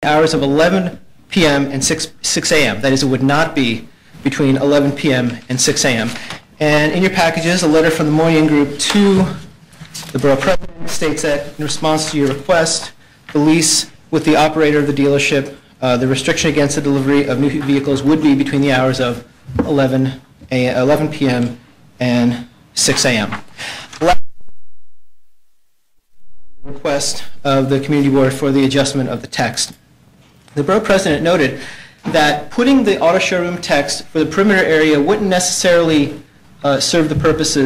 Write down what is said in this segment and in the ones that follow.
hours of 11 p.m. and 6 a.m. That is, it would not be between 11 p.m. and 6 a.m. And in your packages, a letter from the Moynihan Group to the Borough President states that in response to your request, the lease with the operator of the dealership, the restriction against the delivery of new vehicles would be between the hours of 11 p.m. and 6 a.m. Request of the Community Board for the adjustment of the text. The Borough President noted that putting the auto showroom text for the perimeter area wouldn't necessarily may not serve the purpose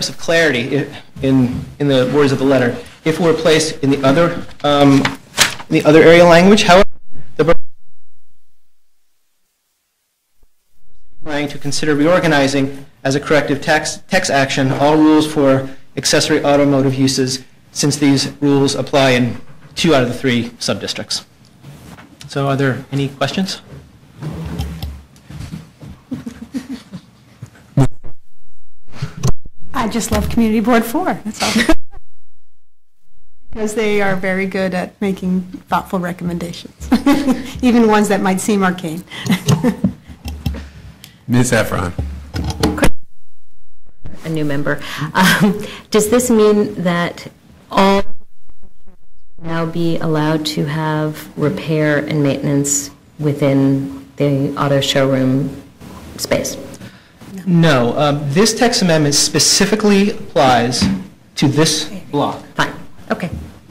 of clarity in the words of the letter if it were placed in the other area language. However, the Borough is planning to consider reorganizing as a corrective text action all rules for accessory automotive uses, since these rules apply in 2 out of the 3 sub-districts. So are there any questions? I just love Community Board 4, that's all. Because they are very good at making thoughtful recommendations, even ones that might seem arcane. Ms. Efron. A new member. Does this mean that all now be allowed to have repair and maintenance within the auto showroom space? No. This text amendment specifically applies to this block. Fine. Okay.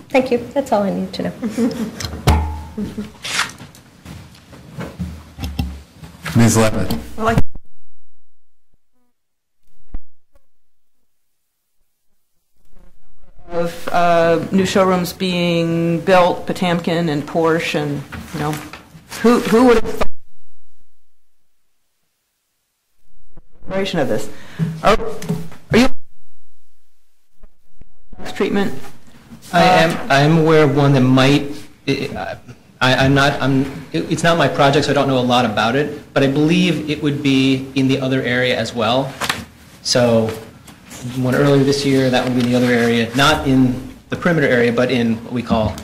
Thank you. That's all I need to know. Ms. Levin. Of new showrooms being built, Potamkin and Porsche, and who would have thought of this? Are you treatment? I am aware of one that might. It's not my project, so I don't know a lot about it. But I believe it would be in the other area as well. So. One earlier this year, that would be in the other area, not in the perimeter area, but in what we call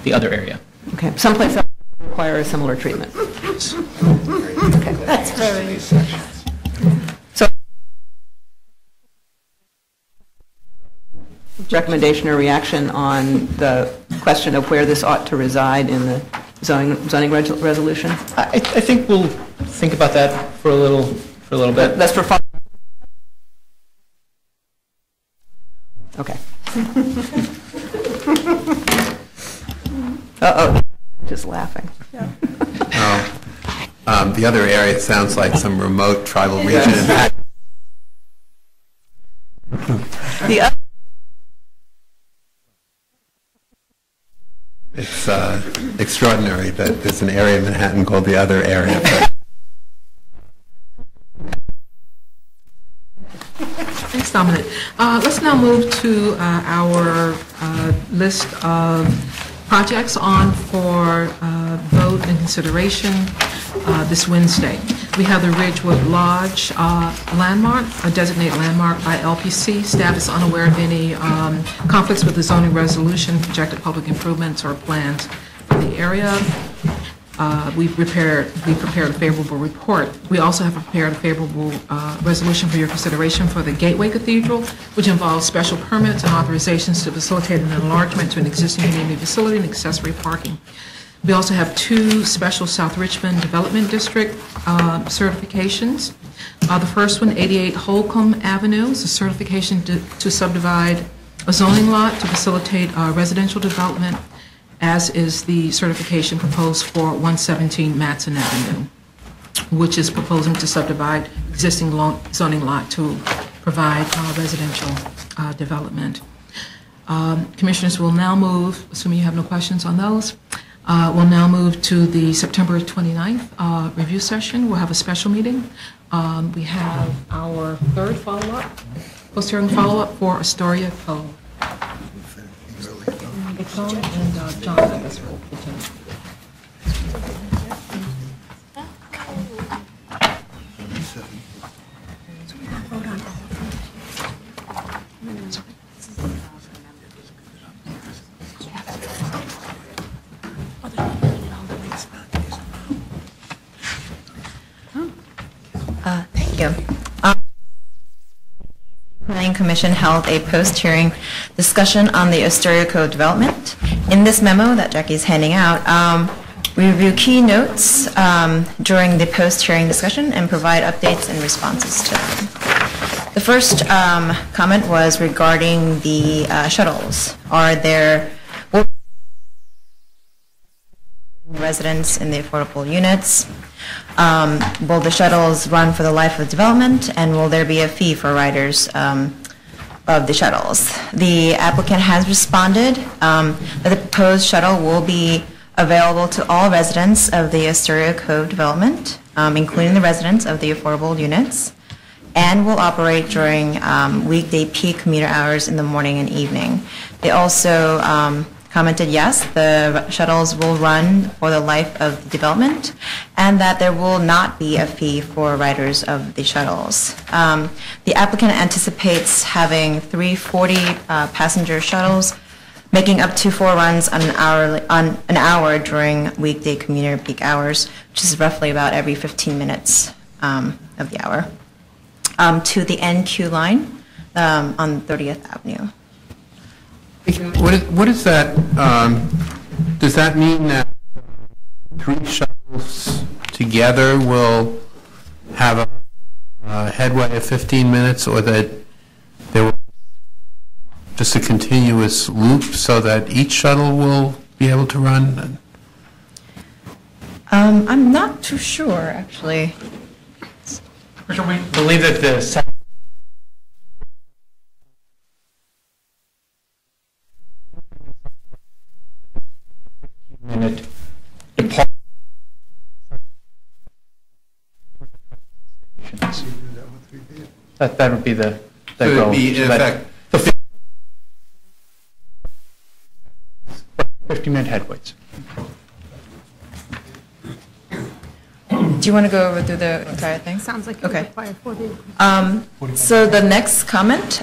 the other area. Okay, someplace else would require a similar treatment. Okay, that's very. So, recommendation or reaction on the question of where this ought to reside in the zoning resolution? I think we'll think about that for a little bit. That's for fun. Okay. Uh-oh, just laughing. Yeah. The other area sounds like some remote tribal region. It's extraordinary that there's an area in Manhattan called the other area. Thanks, Dominic. Let's now move to our list of projects on for vote and consideration this Wednesday. We have the Redwood Lodge landmark, a designated landmark by LPC. Staff is unaware of any conflicts with the zoning resolution, projected public improvements, or plans for the area. We prepared a favorable report. We also have prepared a favorable resolution for your consideration for the Gateway Cathedral, which involves special permits and authorizations to facilitate an enlargement to an existing community facility and accessory parking. We also have 2 special South Richmond Development District certifications. The first one, 88 Holcomb Avenue, is a certification to subdivide a zoning lot to facilitate residential development, as is the certification proposed for 117 Matson Avenue, which is proposing to subdivide existing zoning lot to provide residential development. Commissioners will now move, assuming you have no questions on those, we'll now move to the September 29th review session. We'll have a special meeting. We have our 3rd follow-up, post-hearing follow-up for Astoria Cove. And John, I guess we'll continue. Planning Commission held a post-hearing discussion on the Astoria Code development. In this memo that Jackie's handing out, we review key notes during the post-hearing discussion and provide updates and responses to them. The first comment was regarding the shuttles. Are there residents in the affordable units? Will the shuttles run for the life of the development, and will there be a fee for riders of the shuttles? The applicant has responded that the proposed shuttle will be available to all residents of the Astoria Code development, including the residents of the affordable units, and will operate during weekday peak commuter hours in the morning and evening. They also commented, yes, the shuttles will run for the life of the development, and that there will not be a fee for riders of the shuttles. The applicant anticipates having 340 passenger shuttles, making up to 4 runs on an hour during weekday commuter peak hours, which is roughly about every 15 minutes of the hour, to the NQ line on 30th Avenue. What is that? Does that mean that 3 shuttles together will have a headway of 15 minutes, or that there will just a continuous loop so that each shuttle will be able to run? I'm not too sure, actually. We believe that the minute departure that would be the So goal. it'd be, in effect, 50-minute headways. Do you want to go over through the entire thing? Sounds like it Okay. require 4 vehicles. So the next comment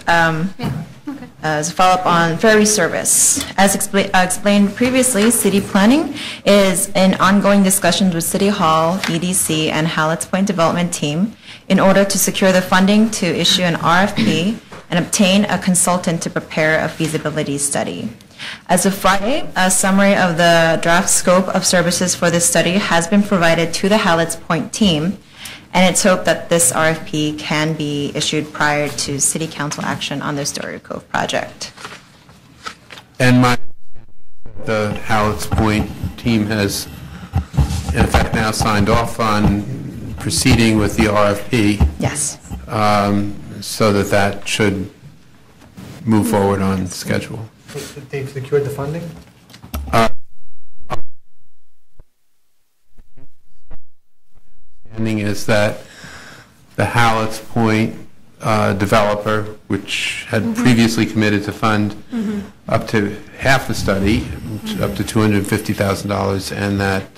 is a follow-up on ferry service. As explained previously, city planning is in ongoing discussions with City Hall, EDC, and Hallett's Point Development Team in order to secure the funding to issue an RFP and obtain a consultant to prepare a feasibility study. As of Friday, a summary of the draft scope of services for this study has been provided to the Hallett's Point team, and it's hoped that this RFP can be issued prior to City Council action on the Astoria Cove project. and the Hallett's Point team has, in effect, now signed off on proceeding with the RFP. Yes. So that should move forward on schedule. They've secured the funding? Understanding is that the Hallett's Point developer, which had previously committed to fund up to half the study, up to $250,000, and that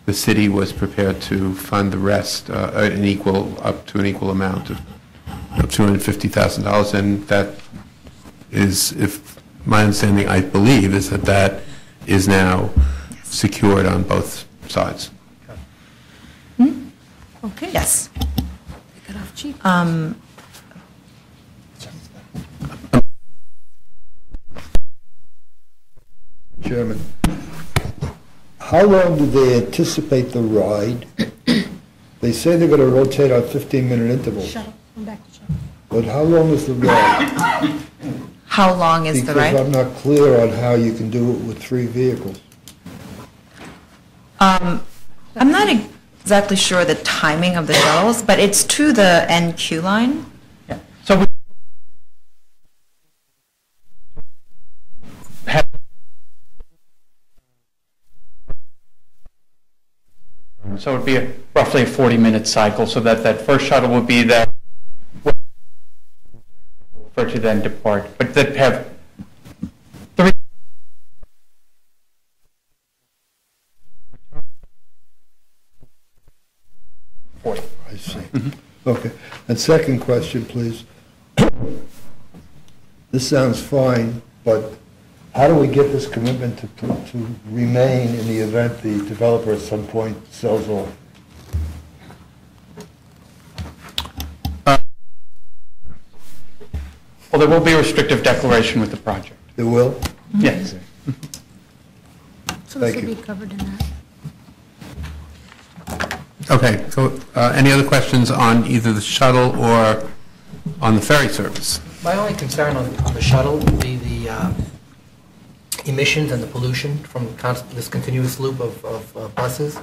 the city was prepared to fund the rest, up to an equal amount of $250,000, and that is, if my understanding, I believe, is that that is now secured on both sides. Okay. Yes. Pick it off cheap. Chairman, how long do they anticipate the ride? They say they're going to rotate on 15-minute intervals, Shuttle, come back to shuttle. but how long is the ride? How long is the ride? Because I'm not clear on how you can do it with 3 vehicles. I'm not exactly sure the timing of the shuttles, but it's to the NQ line. Yeah. So we have so it would be roughly a 40-minute cycle, so that first shuttle would be there for to then depart, but that have 3. I see. Okay. And second question, please. This sounds fine, but how do we get this commitment to remain in the event the developer at some point sells off? Well, there will be a restrictive declaration with the project. There will? Yes. So Thank this will you. be covered in that. Okay, so any other questions on either the shuttle or on the ferry service? My only concern on the shuttle would be the emissions and the pollution from this continuous loop of buses.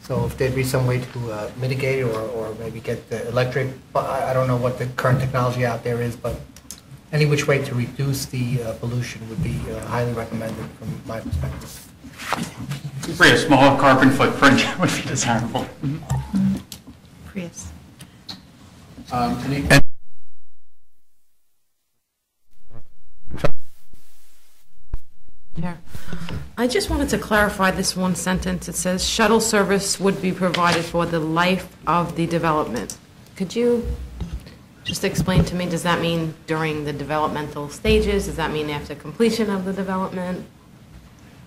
So if there'd be some way to mitigate or maybe get the electric, I don't know what the current technology out there is, but any which way to reduce the pollution would be highly recommended from my perspective. For a smaller carbon footprint would be desirable. Prius. I just wanted to clarify this one sentence. It says shuttle service would be provided for the life of the development. Could you just explain to me, does that mean during the developmental stages? Does that mean after completion of the development?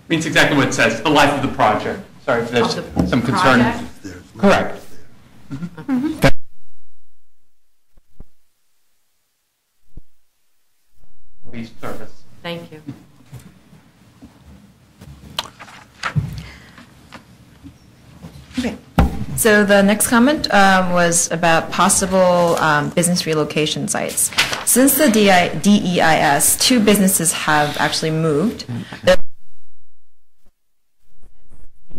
Means exactly what it says, the life of the project. Sorry if there's Of the some concern. project? Correct. Service. Thank you. Okay. So the next comment was about possible business relocation sites. Since the DEIS, 2 businesses have actually moved. There are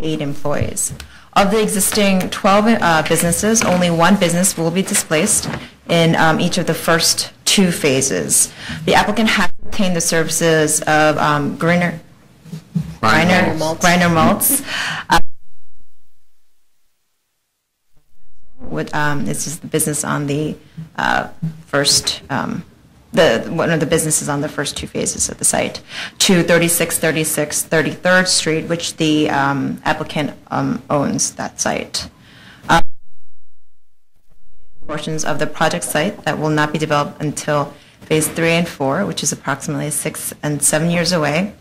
8 employees. Of the existing 12 businesses, only 1 business will be displaced in each of the first 2 phases. The applicant has obtained the services of Griner Maltz. This is the business on the first, one of the businesses on the first 2 phases of the site, to 3636 33rd Street, which the applicant owns that site. Portions of the project site that will not be developed until phase 3 and 4, which is approximately 6 and 7 years away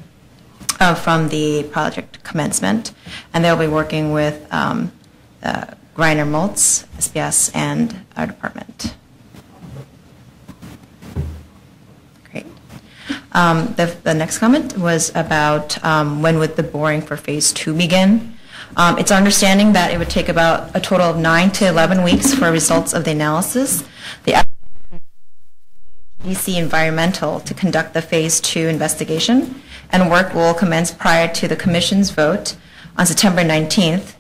from the project commencement, and they'll be working with Griner Maltz, SBS, and our department. Great. The next comment was about when would the boring for phase 2 begin. It's our understanding that it would take about a total of 9 to 11 weeks for results of the analysis. The DC Environmental to conduct the phase 2 investigation, and work will commence prior to the commission's vote on September 19th.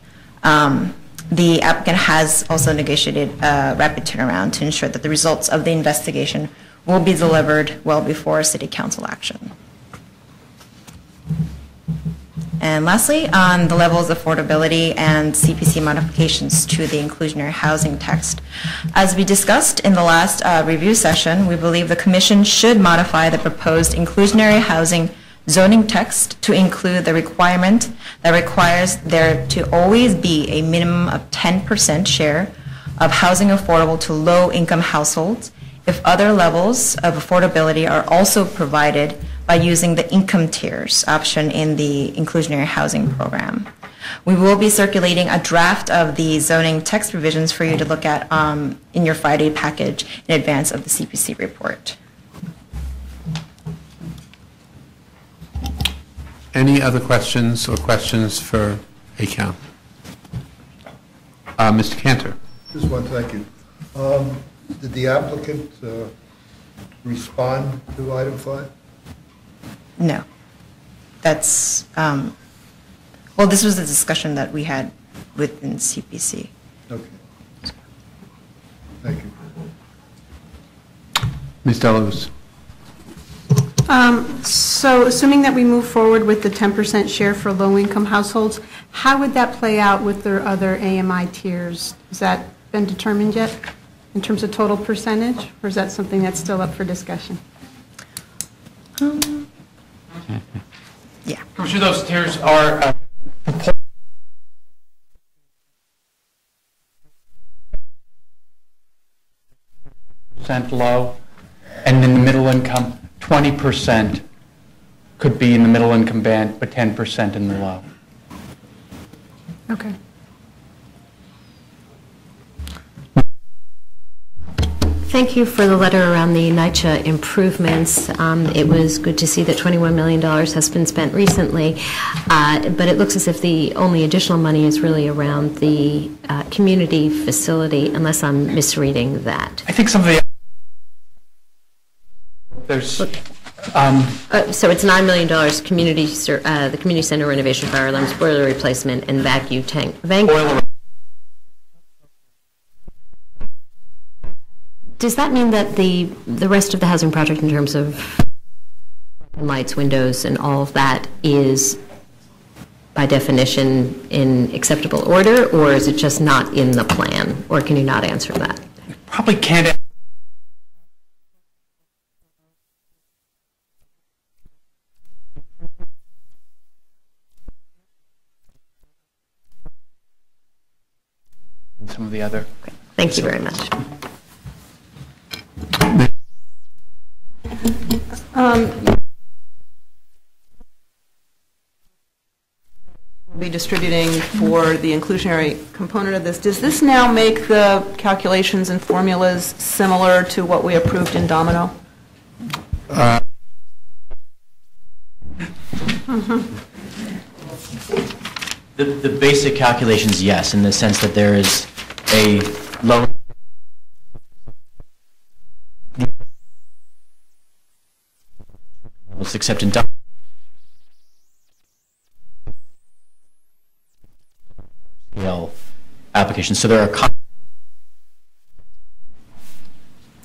The applicant has also negotiated a rapid turnaround to ensure that the results of the investigation will be delivered well before city council action. And lastly, on the levels of affordability and CPC modifications to the inclusionary housing text. As we discussed in the last review session, we believe the commission should modify the proposed inclusionary housing zoning text to include the requirement that requires there to always be a minimum of 10% share of housing affordable to low-income households if other levels of affordability are also provided by using the income tiers option in the inclusionary housing program. We will be circulating a draft of the zoning text revisions for you to look at in your Friday package in advance of the CPC report. Any other questions or questions for ACAM? Mr. Cantor. Just one, thank you. Did the applicant respond to item 5? No. That's, well, this was the discussion that we had within CPC. Okay. Thank you. Ms. Delos. So assuming that we move forward with the 10% share for low-income households, how would that play out with their other AMI tiers? Has that been determined yet in terms of total percentage, or is that something that's still up for discussion? Yeah. I'm sure those tiers are percent low, and in the middle income, 20% could be in the middle income band, but 10% in the low. Okay. Thank you for the letter around the NYCHA improvements. It was good to see that $21 million has been spent recently, but it looks as if the only additional money is really around the community facility, unless I'm misreading that. I think some of the, there's, So it's $9 million, the community center renovation, fire alarms, boiler replacement, and vacuum tank. Does that mean that the rest of the housing project in terms of lights, windows, and all of that is, by definition, in acceptable order, or is it just not in the plan? Or can you not answer that? probably can't. Some of the other. Okay. Thank you very much. Be distributing for the inclusionary component of this. Does this now make the calculations and formulas similar to what we approved in Domino? The basic calculations, yes, in the sense that there is a low except in applications. So there are.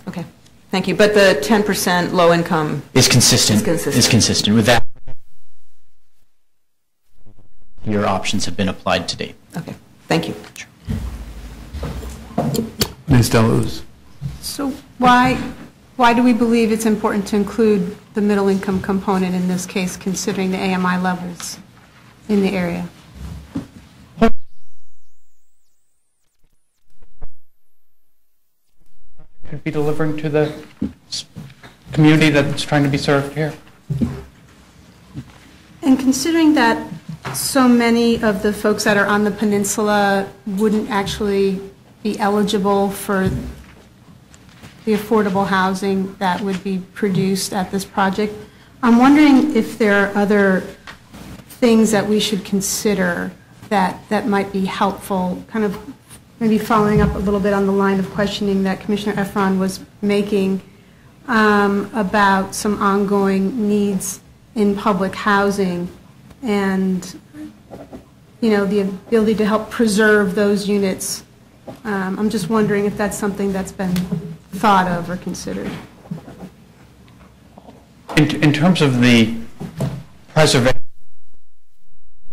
Okay, thank you. But the 10% low income is consistent. Is consistent with that. Your options have been applied to date. Okay, thank you. Sure. Ms. Deleuze. So why do we believe it's important to include the middle income component in this case, considering the AMI levels in the area? Could be delivering to the community that's trying to be served here. And considering that so many of the folks that are on the peninsula wouldn't actually be eligible for the affordable housing that would be produced at this project, I'm wondering if there are other things that we should consider that might be helpful, kind of maybe following up a little bit on the line of questioning that Commissioner Efron was making about some ongoing needs in public housing and, you know, the ability to help preserve those units. I'm just wondering if that's something that's been thought of or considered. In terms of the preservation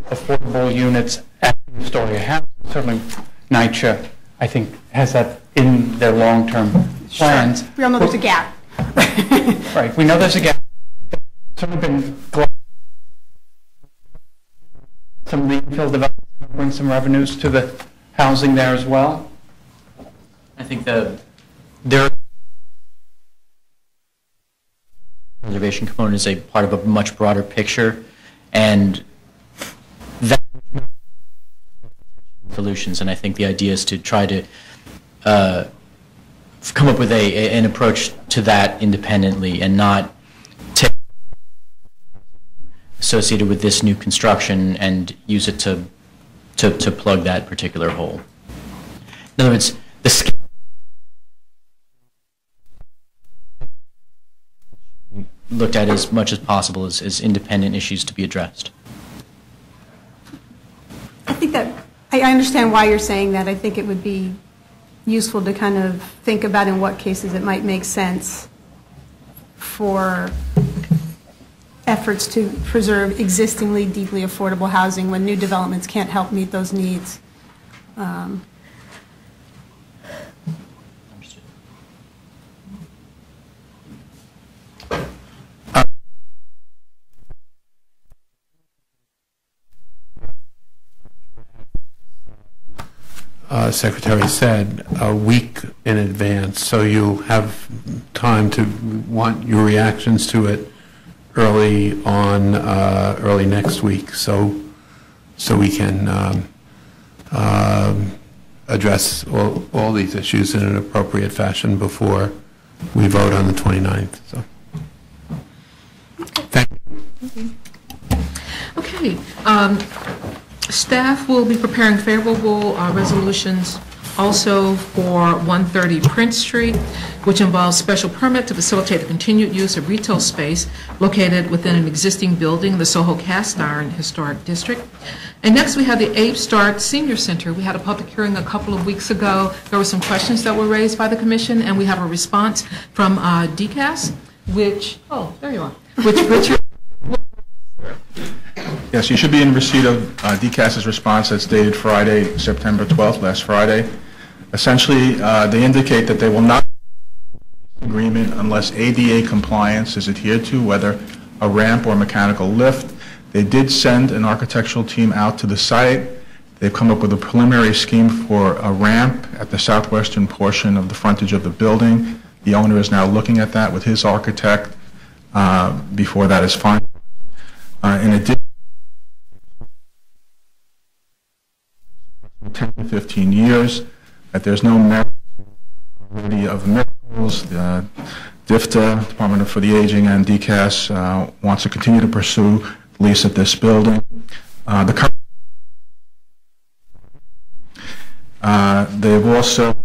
of affordable units at the story house, certainly NYCHA, I think, has that in their long-term plans. Sure. We all know there's a gap. Right. We know there's a gap. Certainly been some of the infill development bring some revenues to the housing there as well. I think there preservation component is a part of a much broader picture, and that solutions. And I think the idea is to try to come up with an approach to that independently and not take associated with this new construction and use it to plug that particular hole. In other words, the scale looked at as much as possible as independent issues to be addressed. I think that, I understand why you're saying that. I think it would be useful to kind of think about in what cases it might make sense for efforts to preserve existingly deeply affordable housing when new developments can't help meet those needs. Secretary said, a week in advance, so you have time to want your reactions to it early next week, so we can address all these issues in an appropriate fashion before we vote on the 29th, so. Thank you. Okay. Staff will be preparing favorable resolutions also for 130 Prince Street, which involves special permit to facilitate the continued use of retail space located within an existing building, the Soho Cast Iron Historic District. And next, we have the Abe Start Senior Center. We had a public hearing a couple of weeks ago. There were some questions that were raised by the commission, and we have a response from Tcas, which, oh, there you are, which Richard. Yes, you should be in receipt of Tcas's response that's dated Friday, September 12th, last Friday. Essentially, they indicate that they will not agreement unless ADA compliance is adhered to, whether a ramp or mechanical lift. They did send an architectural team out to the site. They've come up with a preliminary scheme for a ramp at the southwestern portion of the frontage of the building. The owner is now looking at that with his architect before that is finalized. In addition, 10 to 15 years, that there's no merit of miracles. The DFTA, Department for the Aging, and Tcas wants to continue to pursue lease at this building. They've also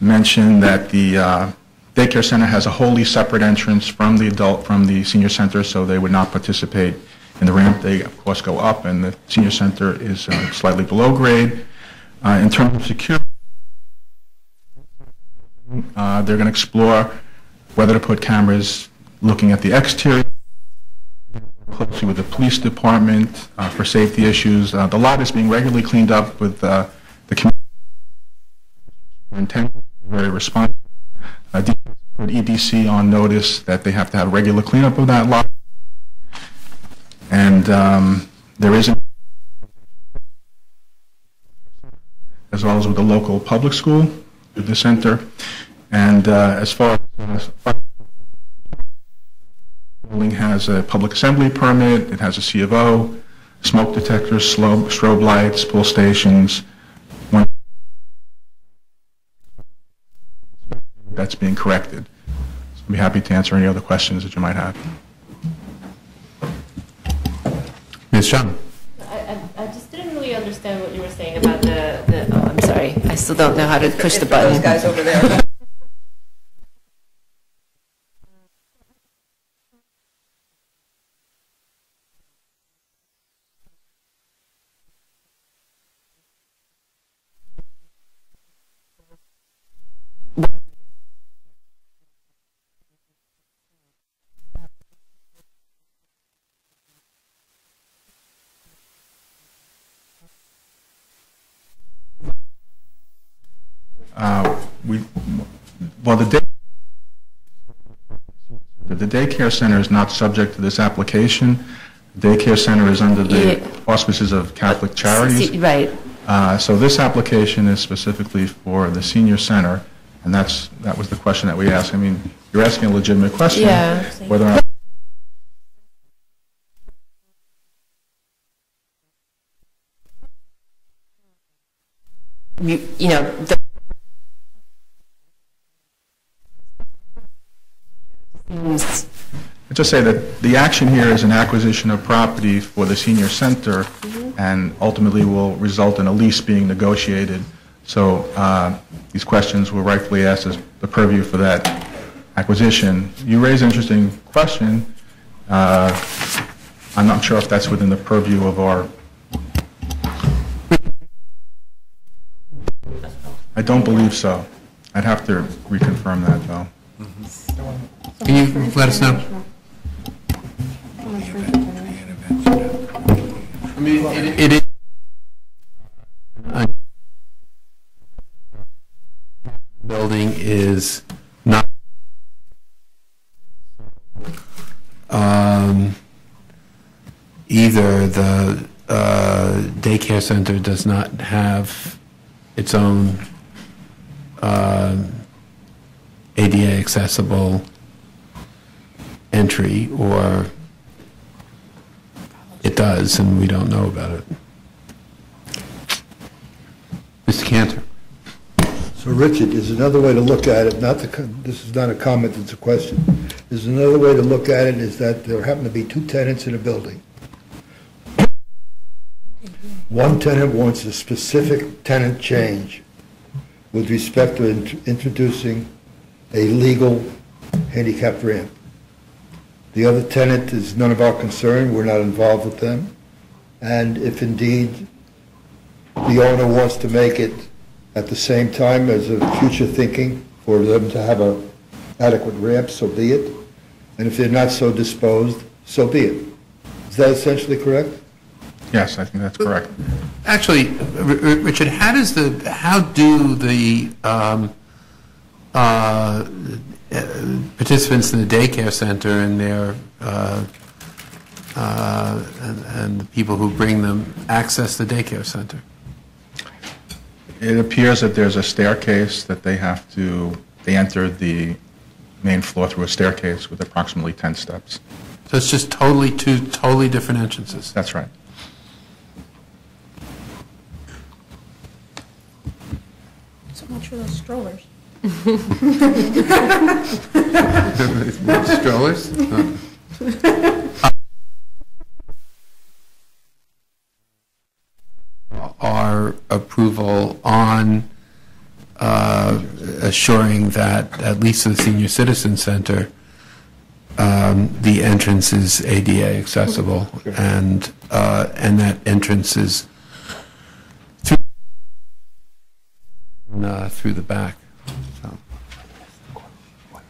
mentioned that the daycare center has a wholly separate entrance from the senior center, so they would not participate in the ramp. They, of course, go up, and the senior center is slightly below grade. In terms of security, they're going to explore whether to put cameras looking at the exterior, closely with the police department for safety issues. The lot is being regularly cleaned up with the community superintendent, very responsive. Put EDC on notice that they have to have regular cleanup of that lot. And there is, as well as with the local public school, the center. And as far as the building has a public assembly permit, it has a C of O, smoke detectors, strobe lights, pull stations. That's being corrected. So I'll be happy to answer any other questions that you might have. Ms. Chung. I just didn't really understand what you were saying about the oh, I'm sorry. I still don't know how to push the button. Those guys over there. Well, the daycare center is not subject to this application. The daycare center is under the auspices of Catholic Charities. Right. So this application is specifically for the senior center, and that was the question that we asked. I mean, you're asking a legitimate question. Yeah. Whether or not you know, I just say that the action here is an acquisition of property for the senior center, and ultimately will result in a lease being negotiated. So these questions were rightfully asked as the purview for that acquisition. You raise an interesting question. I'm not sure if that's within the purview of our... I don't believe so. I'd have to reconfirm that, though. Can you let us know? I mean, it is. Building is not. Either the daycare center does not have its own ADA accessible entry, or it does and we don't know about it. Mr. Cantor. So Richard, is another way to look at it, this is not a comment, it's a question. Is another way to look at it is that there happen to be two tenants in a building. One tenant wants a specific tenant change with respect to introducing a legal handicap ramp. The other tenant is none of our concern, we're not involved with them. And if indeed the owner wants to make it at the same time as a future thinking for them to have an adequate ramp, so be it. And if they're not so disposed, so be it. Is that essentially correct? Yes, I think that's correct. Actually, Richard, how do the participants in the daycare center and their and the people who bring them access the daycare center? It appears that there's a staircase that they enter the main floor through a staircase with approximately 10 steps. So it's just two totally different entrances? That's right. So much for those strollers. Strollers? Our approval on assuring that, at least to the Senior Citizen Center, the entrance is ADA accessible, and that entrance is through the back. So.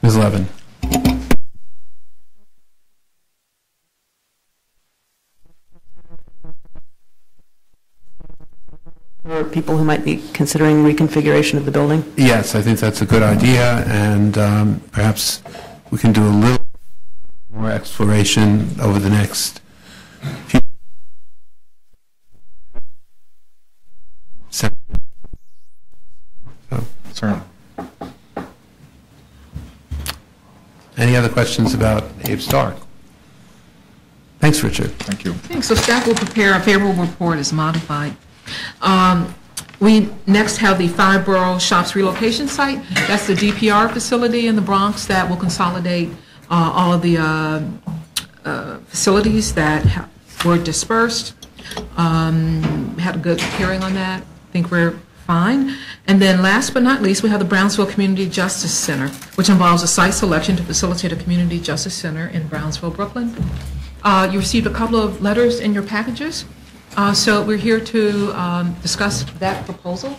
Ms. Levin. For people who might be considering reconfiguration of the building? Yes, I think that's a good idea, and perhaps we can do a little more exploration over the next few. So. Certainly. Any other questions about Abe Stark? Thanks, Richard. Thank you. Thanks. So staff will prepare a favorable report as modified. We next have the Five-Borough Shops relocation site. That's the DPR facility in the Bronx that will consolidate all of the facilities that were dispersed. Had a good hearing on that. I think we're fine. And then last but not least, we have the Brownsville Community Justice Center, which involves a site selection to facilitate a community justice center in Brownsville, Brooklyn. You received a couple of letters in your packages. So we're here to discuss that proposal.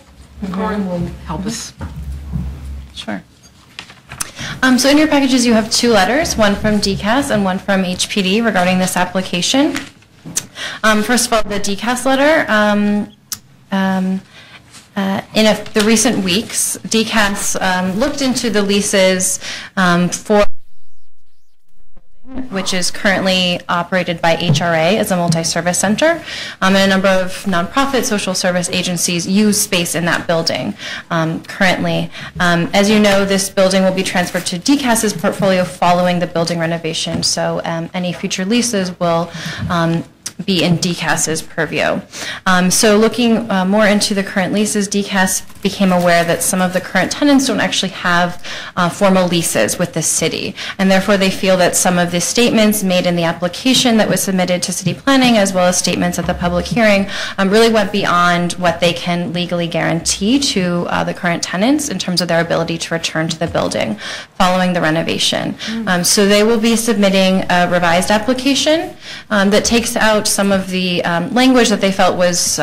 Corin will help us. Sure. So in your packages, you have two letters, one from DCAS and one from HPD regarding this application. First of all, the DCAS letter. In the recent weeks, DCAS looked into the leases for which is currently operated by HRA as a multi-service center, and a number of nonprofit social service agencies use space in that building currently. As you know, this building will be transferred to DCAS's portfolio following the building renovation, so any future leases will be in DCAS's purview. So looking more into the current leases, DCAS became aware that some of the current tenants don't actually have formal leases with the city, and therefore they feel that some of the statements made in the application that was submitted to city planning, as well as statements at the public hearing, really went beyond what they can legally guarantee to the current tenants in terms of their ability to return to the building following the renovation. So they will be submitting a revised application that takes out some of the language that they felt was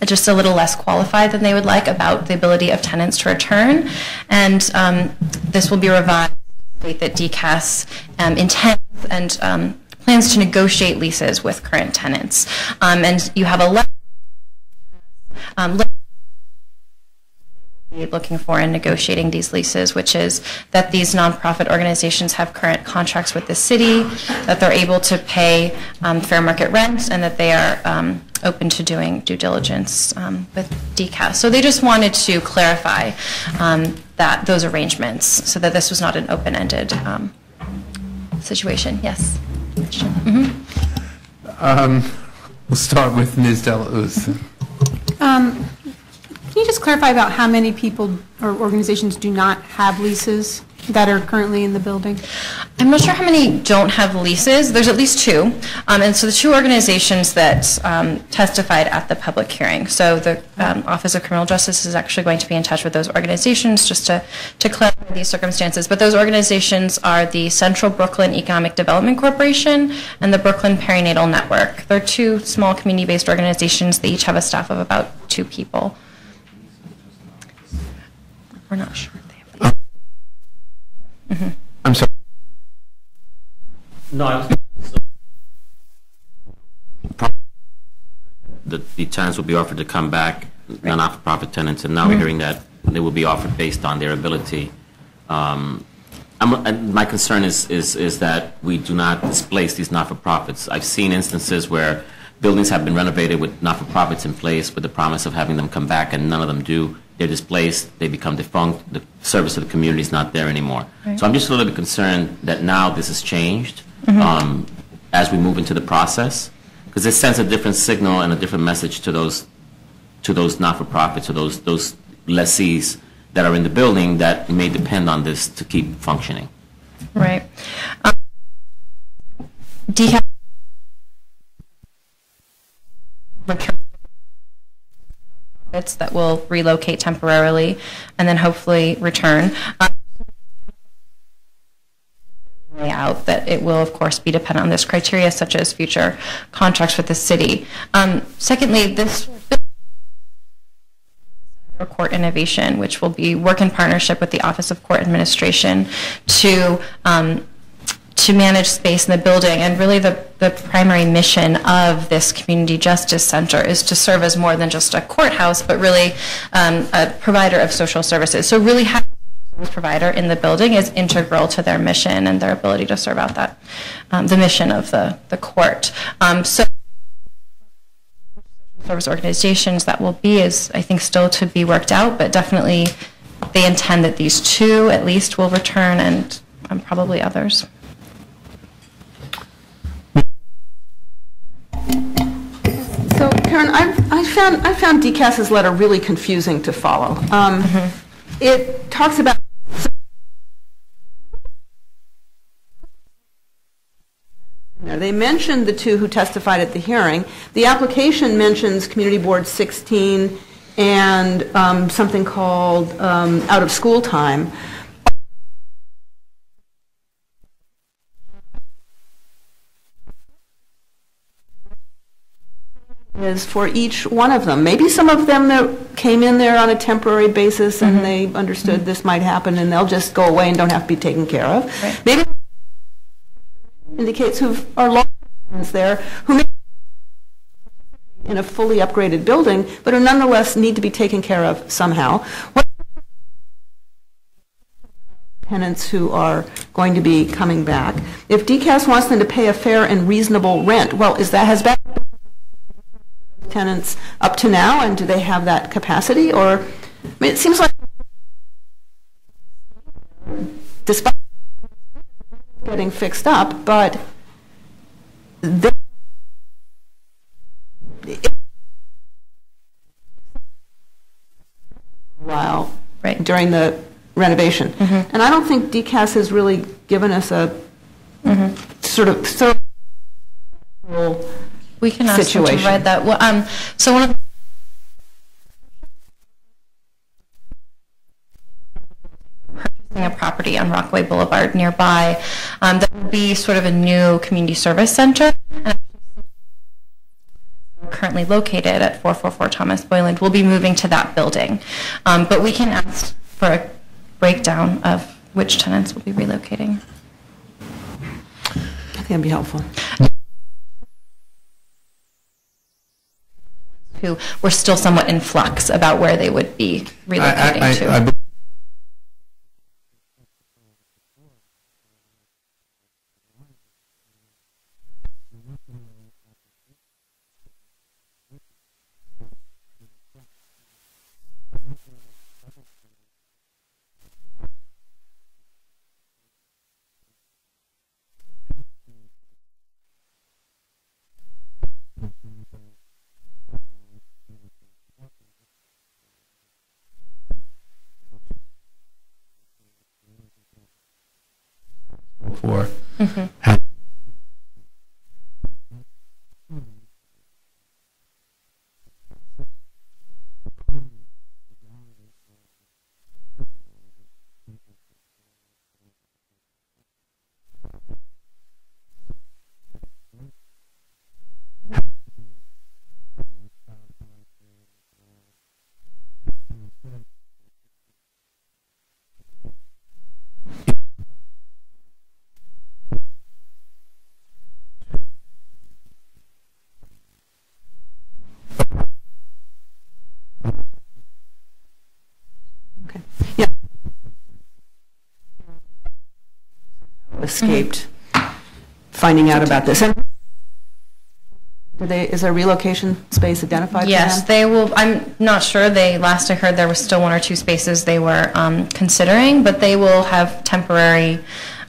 just a little less qualified than they would like about the ability of tenants to return. And this will be revised to state that DCAS intends and plans to negotiate leases with current tenants. And you have a letter looking for in negotiating these leases, which is that these nonprofit organizations have current contracts with the city, that they're able to pay fair market rent, and that they are open to doing due diligence with DCAS. So they just wanted to clarify that those arrangements, so that this was not an open-ended situation. Yes? We'll start with Ms. Delauze. Can you just clarify about how many people or organizations do not have leases that are currently in the building? I'm not sure how many don't have leases. There's at least two. And so the two organizations that testified at the public hearing. So the Office of Criminal Justice is actually going to be in touch with those organizations just to clarify these circumstances. But those organizations are the Central Brooklyn Economic Development Corporation and the Brooklyn Perinatal Network. They're two small community-based organizations. They each have a staff of about 2 people. We're not sure if they have leases. I'm sorry. No, the tenants will be offered to come back, non-for-profit tenants, and now we're hearing that they will be offered based on their ability. My concern is that we do not displace these not-for-profits. I've seen instances where buildings have been renovated with not-for-profits in place with the promise of having them come back, and none of them do. They're displaced, they become defunct, the service to the community is not there anymore. Right. So I'm just a little bit concerned that now this has changed as we move into the process, because it sends a different signal and a different message to those not-for-profits or those lessees that are in the building that may depend on this to keep functioning. Right. That will relocate temporarily and then hopefully return. Out that it will, of course, be dependent on this criteria, such as future contracts with the city. Secondly, this court innovation, which will be work in partnership with the Office of Court Administration to manage space in the building. And really the primary mission of this community justice center is to serve as more than just a courthouse, but really a provider of social services. So really having a service provider in the building is integral to their mission and their ability to serve out that the mission of the court. So service organizations that will be is, I think, still to be worked out, but definitely they intend that these 2 at least will return, and probably others. So, Karen, I found Tcas's letter really confusing to follow. It talks about they mentioned the 2 who testified at the hearing. The application mentions Community Board 16 and something called out of school time. Is for each one of them. Maybe some of them that came in there on a temporary basis and they understood this might happen and they'll just go away and don't have to be taken care of. Right. Maybe indicates who are long-term there who may be in a fully upgraded building but who nonetheless need to be taken care of somehow. What tenants who are going to be coming back? If Tcas wants them to pay a fair and reasonable rent, well, has that tenants up to now, and do they have that capacity? Or, I mean, it seems like despite getting fixed up, but while right during the renovation, and I don't think Tcas has really given us a sort of thorough. We can ask them to provide that. Well, so one of the purchasing a property on Rockaway Boulevard nearby, that will be sort of a new community service center. And currently located at 444 Thomas Boylan. We'll be moving to that building. But we can ask for a breakdown of which tenants will be relocating. I think that'd be helpful. Who were still somewhat in flux about where they would be relocating to. for. Escaped finding out about this. And is there relocation space identified for them? Yes, they will. I'm not sure. Last I heard, there was still 1 or 2 spaces they were considering, but they will have temporary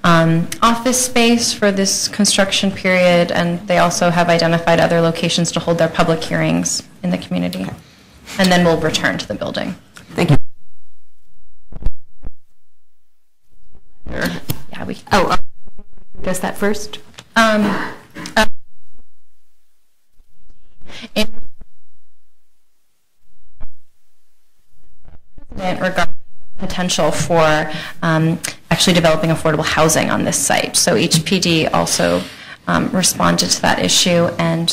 office space for this construction period, and they also have identified other locations to hold their public hearings in the community. Okay. And then we'll return to the building. Thank you. Yeah, we. Address that first. Regarding potential for actually developing affordable housing on this site. So HPD also responded to that issue and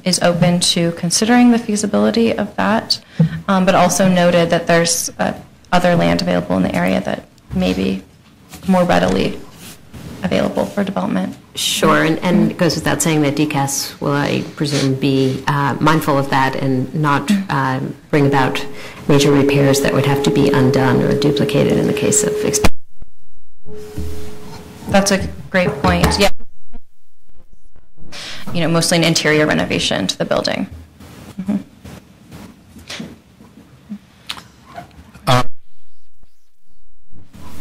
is open to considering the feasibility of that, but also noted that there's other land available in the area that may be more readily available for development. Sure, and it goes without saying that DCAS will, I presume, be mindful of that and not bring about major repairs that would have to be undone or duplicated in the case of expansion. That's a great point. Yeah. You know, mostly an interior renovation to the building.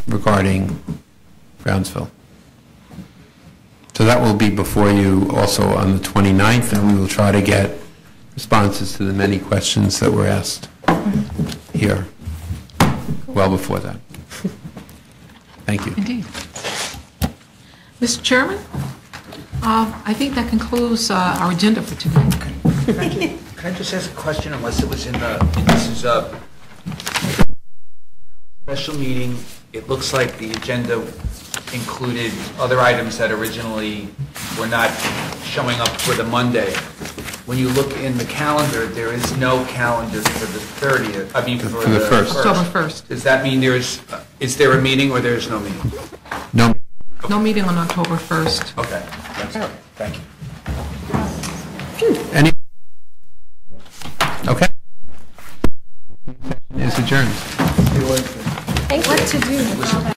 Regarding Brownsville. So that will be before you also on the 29th, and we will try to get responses to the many questions that were asked here well before that. Thank you. Indeed. Mr. Chairman, I think that concludes our agenda for tonight. Can I just ask a question, unless it was in the, this is a special meeting. It looks like the agenda included other items that originally were not showing up for the Monday. When you look in the calendar, there is no calendar for the 30th, I mean for the 1st. October 1st. Does that mean is there a meeting or there's no meeting? No. No meeting on October 1st. Okay, that's good. Thank you. Any? Okay. Is adjourned. What to do?